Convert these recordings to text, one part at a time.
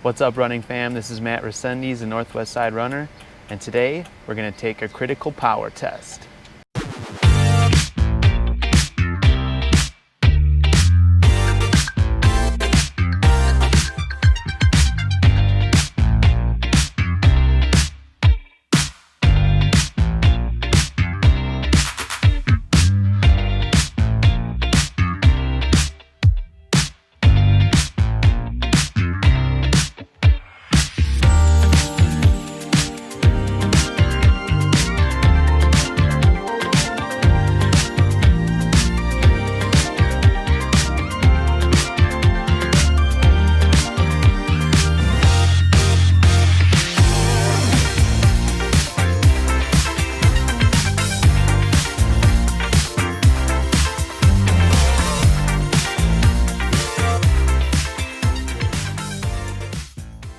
What's up, running fam? This is Matt Resendiz, a Northwest Side runner, and today we're going to take a critical power test.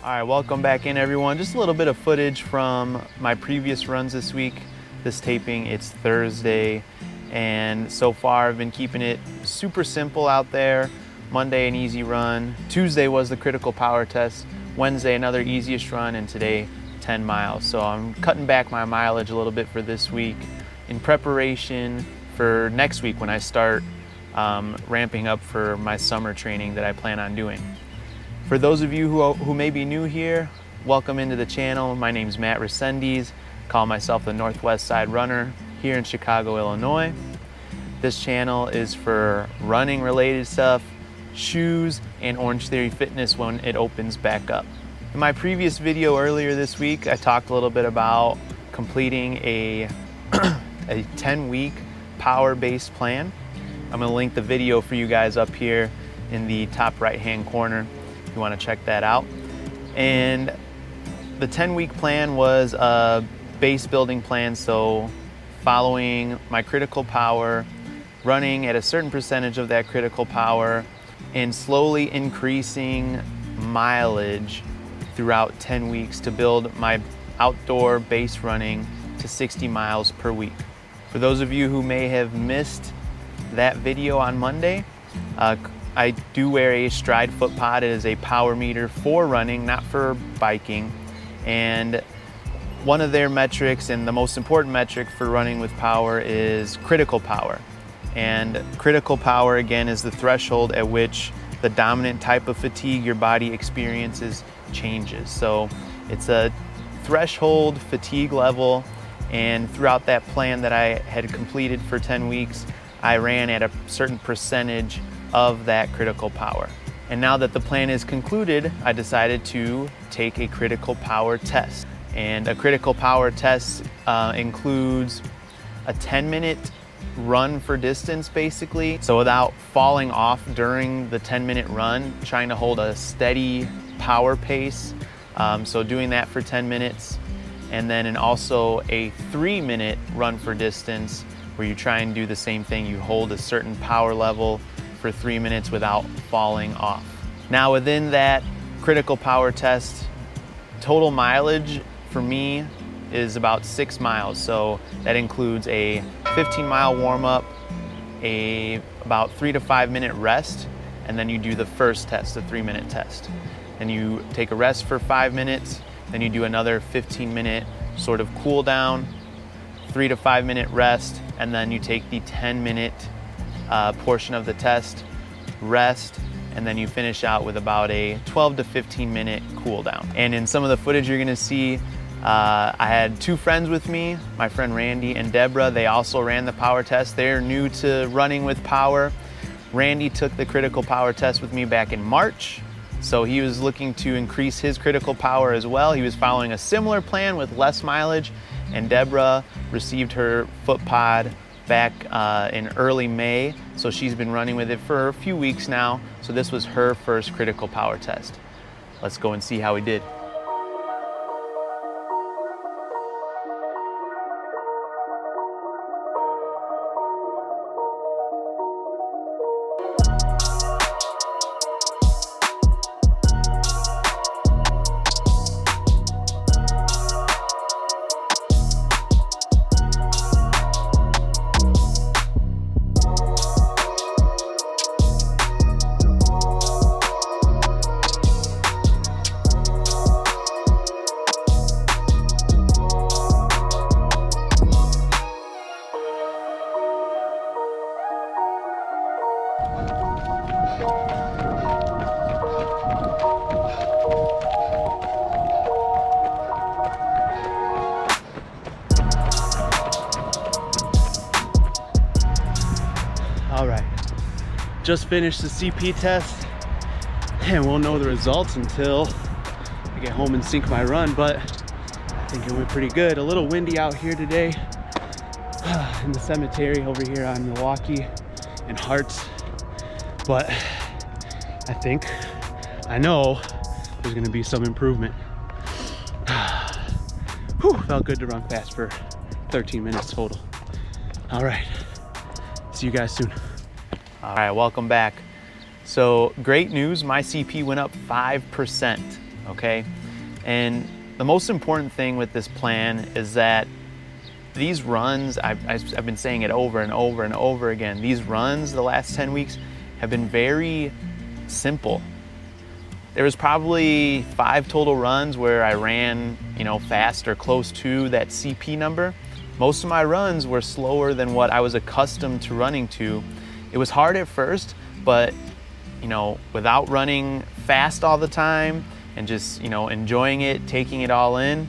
All right, welcome back in, everyone. Just a little bit of footage from my previous runs this week. This taping, it's Thursday, and so far I've been keeping it super simple out there. Monday, an easy run. Tuesday was the critical power test. Wednesday, another easiest run, and today, 10 miles. So I'm cutting back my mileage a little bit for this week in preparation for next week when I start ramping up for my summer training that I plan on doing. For those of you who may be new here, welcome into the channel. My name's Matt Resendiz. Call myself the Northwest Side Runner here in Chicago, Illinois. This channel is for running related stuff, shoes, and Orange Theory Fitness when it opens back up. In my previous video earlier this week, I talked a little bit about completing a 10-week power-based plan. I'm gonna link the video for you guys up here in the top right-hand corner. You want to check that out. And the 10-week plan was a base building plan, so following my critical power, running at a certain percentage of that critical power, and slowly increasing mileage throughout 10 weeks to build my outdoor base running to 60 miles per week. For those of you who may have missed that video on Monday, I do wear a Stryd Footpod. It is a power meter for running, not for biking. And one of their metrics, and the most important metric for running with power, is critical power. And critical power, again, is the threshold at which the dominant type of fatigue your body experiences changes. So it's a threshold fatigue level, and throughout that plan that I had completed for 10 weeks, I ran at a certain percentage of that critical power. And now that the plan is concluded, I decided to take a critical power test. And a critical power test includes a 10-minute run for distance, basically. So without falling off during the 10-minute run, trying to hold a steady power pace. So doing that for 10 minutes. And then also a 3-minute run for distance where you try and do the same thing. You hold a certain power level for 3 minutes without falling off. Now within that critical power test, total mileage for me is about 6 miles. So that includes a 15-mile warm-up, about 3 to 5 minute rest, and then you do the first test, the 3-minute test. And you take a rest for 5 minutes, then you do another 15-minute sort of cool down, 3 to 5 minute rest, and then you take the 10-minute portion of the test, rest, and then you finish out with about a 12 to 15 minute cool down. And in some of the footage you're gonna see, I had 2 friends with me, my friend Randy and Deborah. They also ran the power test. They're new to running with power. Randy took the critical power test with me back in March, so he was looking to increase his critical power as well. He was following a similar plan with less mileage, and Deborah received her Footpod back in early May, so she's been running with it for a few weeks now. So this was her first critical power test. Let's go and see how we did. just finished the CP test and won't know the results until I get home and sync my run, but I think it went pretty good. A little windy out here today in the cemetery over here on Milwaukee and Hearts, but I know there's gonna be some improvement. Whew, felt good to run fast for 13 minutes total. All right, see you guys soon. All right, welcome back. So great news, my CP went up 5%, okay? And the most important thing with this plan is that these runs, I've been saying it over and over and over again, these runs the last 10 weeks have been very simple. There was probably 5 total runs where I ran, fast or close to that CP number. Most of my runs were slower than what I was accustomed to running to. It was hard at first, but without running fast all the time and just, enjoying it, taking it all in,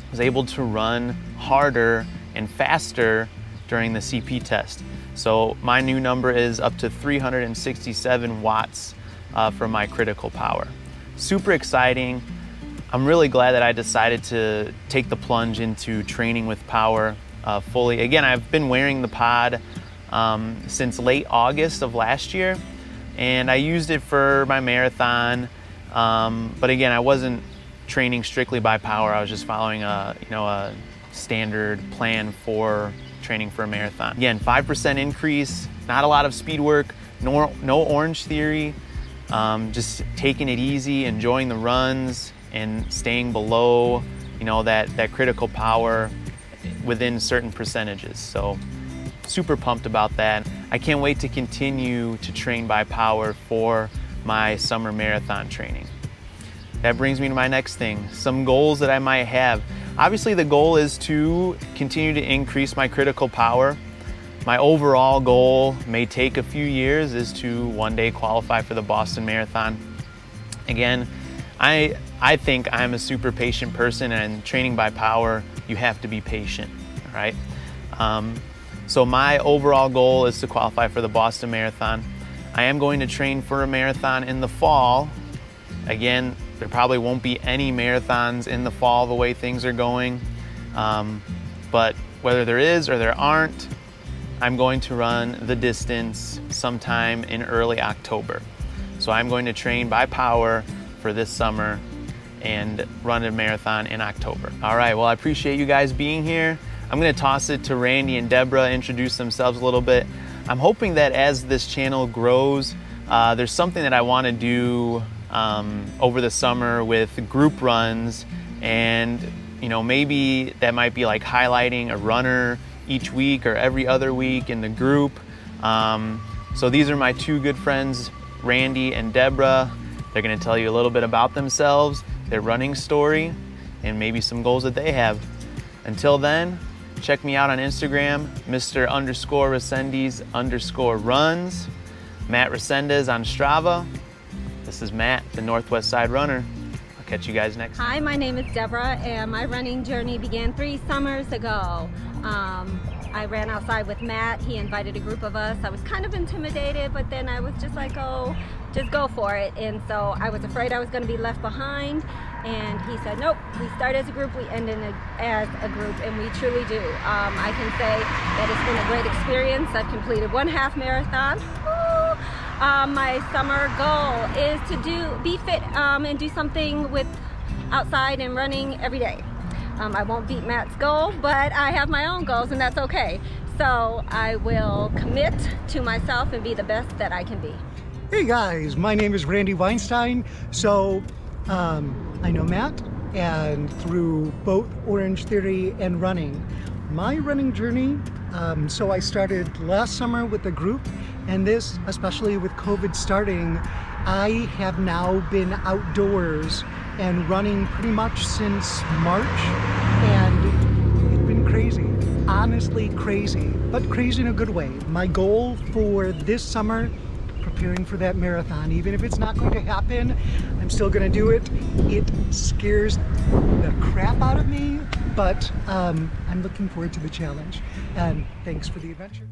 I was able to run harder and faster during the CP test. So my new number is up to 367 watts for my critical power. Super exciting. I'm really glad that I decided to take the plunge into training with power fully. Again, I've been wearing the pod since late August of last year, and I used it for my marathon. But again, I wasn't training strictly by power. I was just following a standard plan for training for a marathon. Again, 5% increase, not a lot of speed work, no Orange Theory. Just taking it easy, enjoying the runs, and staying below, that critical power within certain percentages. So super pumped about that. I can't wait to continue to train by power for my summer marathon training. That brings me to my next thing, some goals that I might have. Obviously the goal is to continue to increase my critical power. My overall goal may take a few years, is to one day qualify for the Boston Marathon. Again, I think I'm a super patient person, and training by power, you have to be patient, right? So my overall goal is to qualify for the Boston Marathon. I am going to train for a marathon in the fall. Again, there probably won't be any marathons in the fall the way things are going. But whether there is or there aren't, I'm going to run the distance sometime in early October. So I'm going to train by power for this summer and run a marathon in October. All right, well, I appreciate you guys being here. I'm gonna toss it to Randy and Deborah, introduce themselves a little bit. I'm hoping that as this channel grows, there's something that I wanna do over the summer with group runs, and maybe that might be like highlighting a runner each week or every other week in the group. So these are my 2 good friends, Randy and Deborah. They're gonna tell you a little bit about themselves, their running story, and maybe some goals that they have. Until then, check me out on Instagram, Mr_Resendiz_runs, Matt Resendiz on Strava. This is Matt, the Northwest Side Runner. I'll catch you guys next time. Hi, my name is Deborah, and my running journey began 3 summers ago. I ran outside with Matt. He invited a group of us. I was kind of intimidated, but then I was just like, oh, just go for it. And so I was afraid I was going to be left behind. And he said, nope, we start as a group, we end as a group, and we truly do. I can say that it's been a great experience. I've completed 1 half marathon. My summer goal is to be fit and do something with outside and running every day. I won't beat Matt's goal, but I have my own goals, and that's okay. So I will commit to myself and be the best that I can be. Hey guys, my name is Randy Weinstein. So I know Matt, and through both Orange Theory and running. My running journey, so I started last summer with a group, and this, especially with COVID starting, I have now been outdoors and running pretty much since March, and it's been crazy. Honestly crazy, but crazy in a good way. My goal for this summer, preparing for that marathon, even if it's not going to happen, I'm still gonna do it. It scares the crap out of me, but I'm looking forward to the challenge. And thanks for the adventure.